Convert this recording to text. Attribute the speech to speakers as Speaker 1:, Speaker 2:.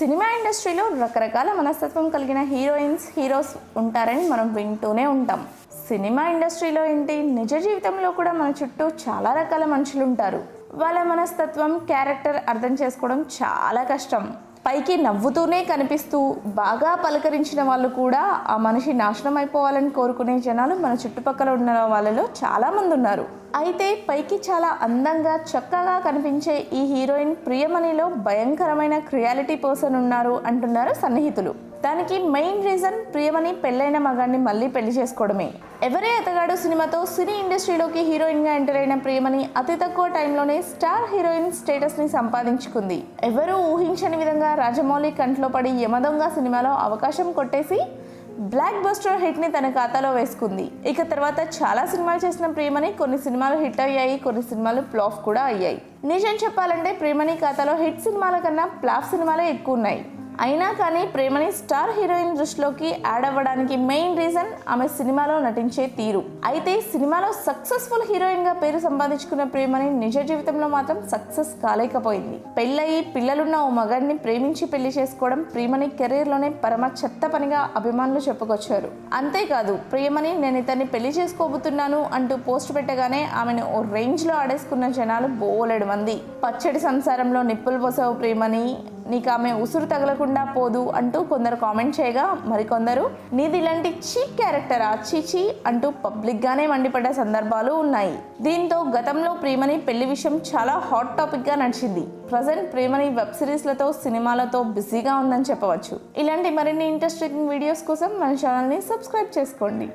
Speaker 1: Cinema ఇండస్ట్రీలో రకరకాల మనస్తత్వం కలిగిన హీరోయిన్స్ హీరోస్ ఉంటారని మనం వింటూనే ఉంటాం. సినిమా ఇండస్ట్రీలో ఏంటి, నిజ జీవితంలో కూడా మన చుట్టూ చాలా రకాల మనుషులు ఉంటారు. వాళ్ళ మనస్తత్వం, క్యారెక్టర్ అర్థం చేసుకోవడం చాలా కష్టం. పైకి నవ్వుతూనే కనిపిస్తూ బాగా పలకరించిన వాళ్ళు కూడా ఆ మనిషి నాశనం అయిపోవాలని కోరుకునే జనాలు మన చుట్టుపక్కల ఉన్న వాళ్ళలో చాలామంది ఉన్నారు. అయితే పైకి చాలా అందంగా చక్కగా కనిపించే ఈ హీరోయిన్ ప్రియమణిలో భయంకరమైన క్రియాలిటీ పర్సన్ ఉన్నారు అంటున్నారు సన్నిహితులు. దానికి మెయిన్ రీజన్ ప్రియమణి పెళ్ళైన మగాన్ని మళ్ళీ పెళ్లి చేసుకోవడమే. ఎవరే అతగాడు సినిమాతో సినీ ఇండస్ట్రీలోకి హీరోయిన్గా ఎంటర్ అయిన ప్రియమణి అతి తక్కువ టైంలోనే స్టార్ హీరోయిన్ స్టేటస్ని సంపాదించుకుంది. ఎవరూ ఊహించని విధంగా రాజమౌళి కంట్లో పడి యమదొంగ సినిమాలో అవకాశం కొట్టేసి బ్లాక్ బస్టర్ హిట్ని తన ఖాతాలో వేసుకుంది. ఇక తర్వాత చాలా సినిమాలు చేసిన ప్రియమణి కొన్ని సినిమాలు హిట్ అయ్యాయి, కొన్ని సినిమాలు ఫ్లాప్ కూడా అయ్యాయి. నిజం చెప్పాలంటే ప్రియమణి ఖాతాలో హిట్ సినిమాల కన్నా ఫ్లాప్ సినిమాలే ఎక్కువ ఉన్నాయి. అయినా కానీ ప్రియమణి స్టార్ హీరోయిన్ దృష్టిలోకి యాడ్ అవ్వడానికి మెయిన్ రీజన్ ఆమె సినిమాలో నటించే తీరు. అయితే సినిమాలో సక్సెస్ఫుల్ హీరోయిన్గా పేరు సంపాదించుకున్న ప్రియమణి నిజ జీవితంలో మాత్రం సక్సెస్ కాలేకపోయింది. పెళ్ళయి పిల్లలున్న ఓ మగాడిని ప్రేమించి పెళ్లి చేసుకోవడం ప్రియమణి కెరీర్లోనే పరమ చెత్త పనిగా అభిమానులు చెప్పుకొచ్చారు. అంతేకాదు ప్రియమణి నేను ఇతన్ని పెళ్లి చేసుకోబోతున్నాను అంటూ పోస్ట్ పెట్టగానే ఆమెను ఓ రేంజ్లో ఆడేసుకున్న జనాలు బోలెడు మంది. పచ్చడి సంసారంలో నిప్పులు పోసావు ప్రియమణి, నీకు ఆమె ఉసురు తగలకుండా పోదు అంటూ కొందరు కామెంట్ చేయగా, మరికొందరు నీది ఇలాంటి చీప్ క్యారెక్టరా చీచీ అంటూ పబ్లిక్గానే మండిపడ్డ సందర్భాలు ఉన్నాయి. దీంతో గతంలో ప్రియమణి పెళ్లి విషయం చాలా హాట్ టాపిక్గా నడిచింది. ప్రజెంట్ ప్రియమణి వెబ్ సిరీస్లతో, సినిమాలతో బిజీగా ఉందని చెప్పవచ్చు. ఇలాంటి మరిన్ని ఇంట్రెస్టింగ్ వీడియోస్ కోసం మన ఛానల్ని సబ్స్క్రైబ్ చేసుకోండి.